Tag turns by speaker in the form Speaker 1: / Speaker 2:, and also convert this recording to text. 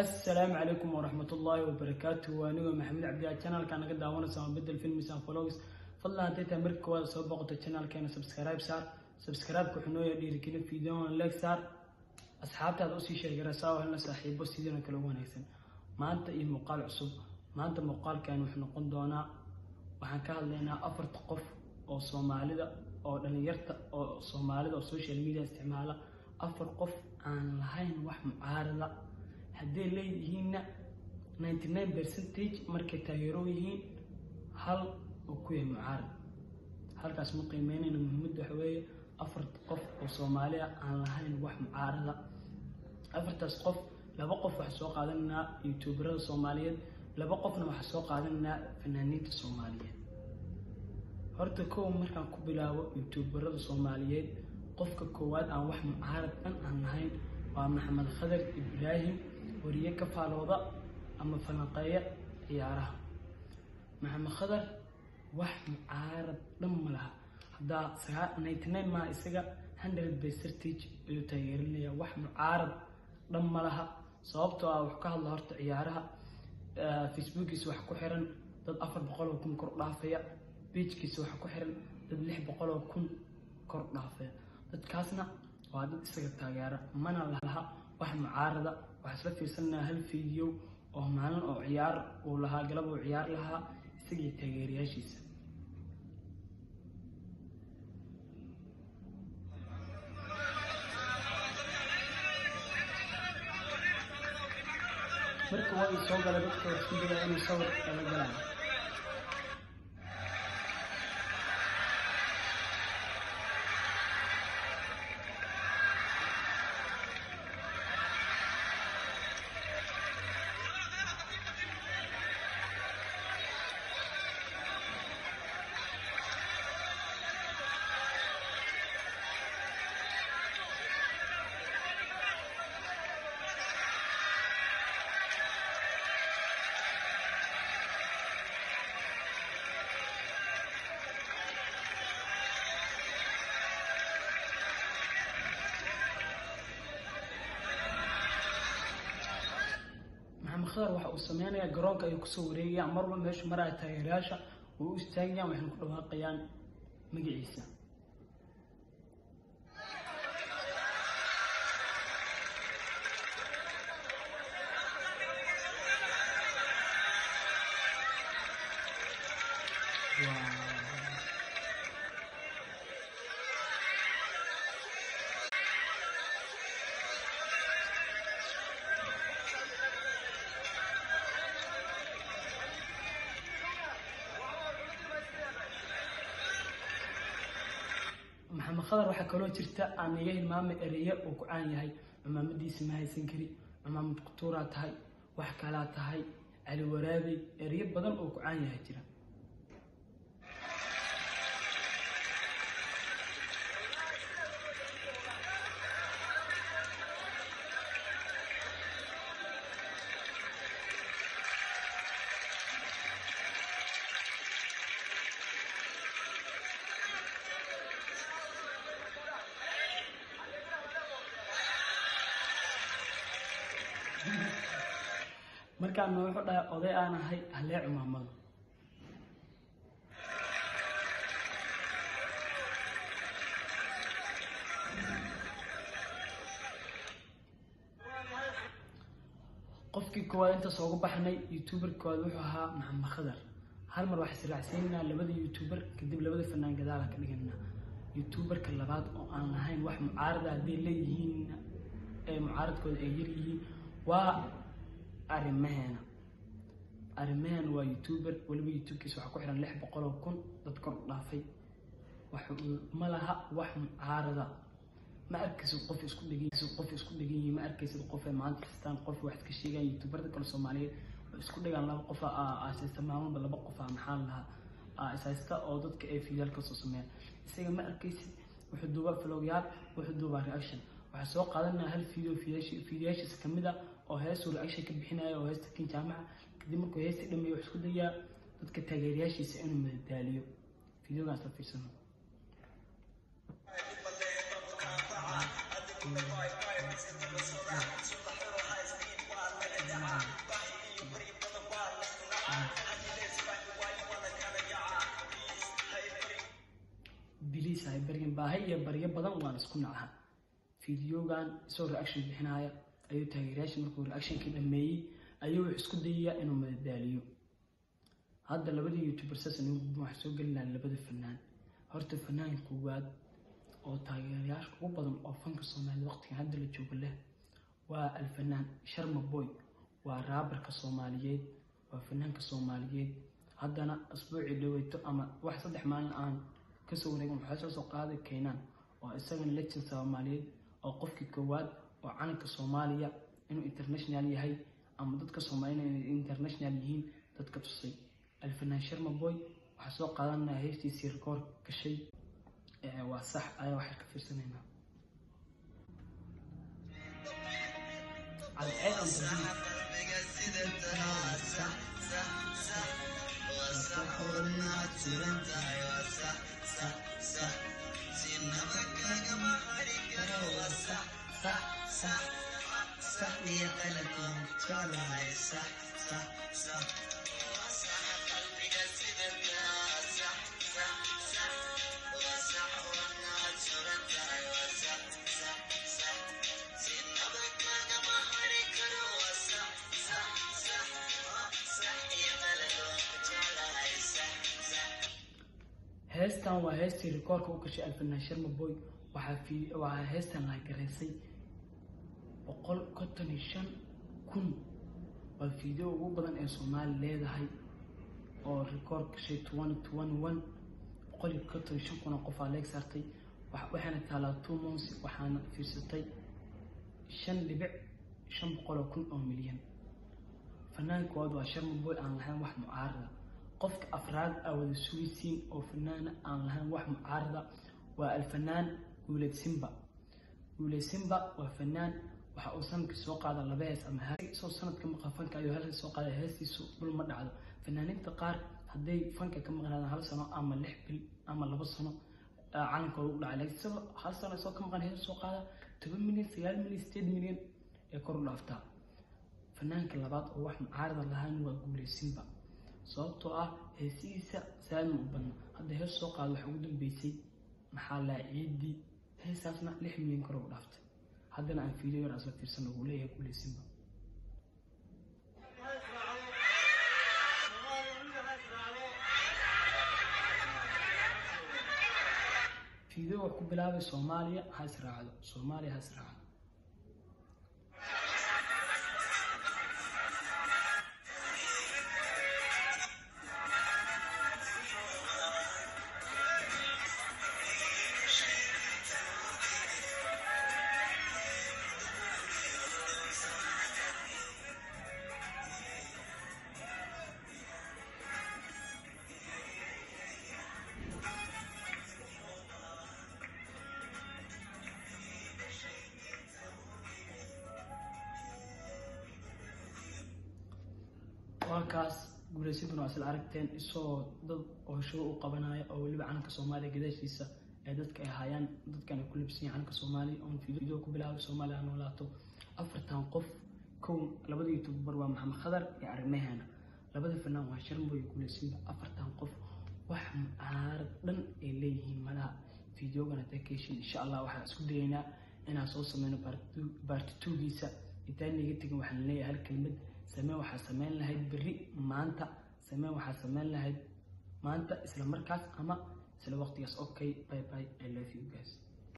Speaker 1: السلام عليكم ورحمة الله وبركاته. وأنا محمد عبد الله channel كان قد دعوانا سما بدل فيلم سام فلوجز فضلا هتيتا مركوا سبقت channel كان سبسكرايب كحنوية دير كل فيديو لايك صار أصحابتي هذا أسي شيء رساو هلنا صاحب بس يدنا كلهم هيسن ما أنت إيه مقال عصب ما أنت مقال كانوا إحنا قندونا وحنكهل لنا أفر تقف أو صوماليدا أو دنيرتا أو صوماليدا أو سوشيال ميديا استعماله أفر قف عن لهين وح معارضة هدي ليهنا 99% markay taageero yihiin hal oo ku yahay mucaarad halkaas ma qiimeynayna muhiimada waxa weeye afar qof oo Soomaali ah aan lahayn wax mucaarada afartaas qof laba qof waxa soo qaadanaa youtuberada Soomaaliyeed laba qofna waxa soo qaadanaa fanaaniinta Soomaaliyeed horta markaan ku bilaabo youtuberada Soomaaliyeed qofka koowaad aan wax mucaarad aan lahayn waa Maxamed Khadar Ibrahim وريه كفالوضة أما فنقية عيارها محمد خضر وح معارض لما لها هذا ساعات نيتنين ما إسقى 100% يتغير لي وح معارض لما لها صوبته وحكاها الله هرت عيارها فيسبوك يسوح كحرن ضد أفر بقوله كن كرنا فيا بيج يسوح كحرن ضد لح بقوله كن كرنا فيا ضد كاسنا وهذا إسقى تغيره من لها وح معارضة waxaan fiirsanaa hal video oo maalin oo ciyaar oo lahaa galab oo ciyaar lahaa isagii taageerayaashiisa marka waa soo galay dadka isku dayay inay sawir kala galaan خضر waxa uu sameeyaa garoonka ay ku soo wareegayaan marba meesha maray taageerayaasha oo u istaagayaan waxaan ku dhawaaqayaan magaciisa محمد خضر waxa kale oo jirta aan iga hilmaamay eriye oo ku caan yahay maamadiisa ma haysan kari maamad qutuura tahay wax kala tahay ali waraabi eriye badan oo ku caan yahay jira markaan wuxuu dhahay oday aan ahay haleec maamado qofkii koowaad inta soo baxnay youtuber koowaad wuxuu ahaa Maxamed Khadar hal mar wax israacsiinaa labada youtuber kadib labada fanaan gadaal ka dhiganaa youtuberka labaad oo aan lahayn wax mucaarad ah hadii leeyihiin ee mucaaradkooda ay yar yihiin waa arrimahan waa youtuber waliba youtube-kiisa waxa ku xiran 600,000 dad kor u dhaafay waxa ma laha wax mucaarada ma arkayso qof isku dhigay ma arkayso qof ay maanta kastaan qof wax ka sheegay youtuberda kale Soomaaliyeed isku dhigaan laba qof aasaysta maamulba laba qof maxaa laha aasaysta oo dadka ay fiidal ka soo sameeyaan isaga ma arkayso wuxuu duuba vlogyaal wuxuu duuba reaction waxa soo qaadanaa hal video fiidiyaashiisa kamid ah oo hees uu reaction ka bixinayo oo heesta kin jaamaca kadib markuu heesta dhameeyo wax isku dayaa dadka taageerayaashiisa inuu madadaaliyo videogaas la fiirsano badan waan isku nacaha fiidiyogan isoo reaction bixinaya ayuu taageerayaasha markuu reactionkii dhameeyay ayuu isku dayayaa inuu madadaaliyo hadda labadii youtubers waxaa soo gelinaa labada fanaan horta fanaan koowaad oo taageerayaasha ugu badan oo fanka Soomaaliya waqtigan hadda la joogo leh waa alfanaan Sharma Boy waa raabarka Soomaaliyeed waa fanaanka Soomaaliyeed haddana asbuucii dhaweyto ama wax 3 maalin aan ka soo wareegin waxaa soo qaaday Keenan oo isagana legend Soomaaliyeed oo qofkii koowaad oo calanka Soomaaliya inuu international yahay ama dadka Soomaaliyeed inay international yihiin dadka tusay alfanaan Sharma Boy waxaa soo qaadanaa heestiisii record gashay waa sax ayaa waxa ka fiirsanayna على العين heestan waa heestii rekoorka u gashay alfanaan Sharma Boy waxaa heestan la gareysay 155,000 waa fiideo ugu badan ee Soomaali leedahay oo rekoor gashay 2021 155,000 qof aa leeg saartay waxaana taalaa 2 months waxaana fiirsatay 5,500,000 oo milyan fanaankood waa Sharma Boy aan lahayn wax mucaarada qofka afraad awada suusiin oo fanaana aan lahayn wax mucaarada waa alfanaan Guuled Simba waa fanaan waxa uu sanadkii soo qaaday 2 hees ama soo sanadka maqafanka ayuu hal soo qaaday heestiisu dhul ma dhacdo fanaaninta qaar haday fanka ka maqnaadaan 1 sano ama 6 bil ama 2 sano calanka ugu dhacay laakiin hal sano soo ka maqan hees soo qaada 10 milyan 9 milyan 8 milyan ee kor u dhaaftaa fanaanka labaad oo wax mucaarada lahayn waa Guuled Simba sababtoo ah heesiisa saalmo badan hadda hees soo qaado waxa ugu dambeysay maxaa la ciidi heesaasna 6 milyan kor u dhaaftay haddana aan fiidiyo yar asoo fiirsan ugu leeyahay Guuled Simba fiidiyo ku bilaabay Soomaaliya ha israacdo warkaas Guuled Simba asal aragteen isoo dad oo show u qabanaya oo waliba calanka Soomaaliya gadaashiisa ee dadka ay hayaan dadkan ku libsan calanka Soomaaliya oo fiidiyo ku bilaabay Soomaaliya aan walaato 4 qof labada youtuber waa Maxamed Khadar iyo Armehana labada fanaan waa Sharma Boy iyo Guuled Simba 4 qof wax mucaarad dhan ay leeyihiin malaha fiidiyogana takeeshin insha Allah waxaan isku dayeynaa inaan soo sameeyno part 2 giisa intaan niga tagin waxaan leeyahay hal kelmad samee waxaa sameyn lahayd bari maanta samee waxaa sameyn lahayd maanta isla markaas ama isla waqtigaas okay bye bye I love you guys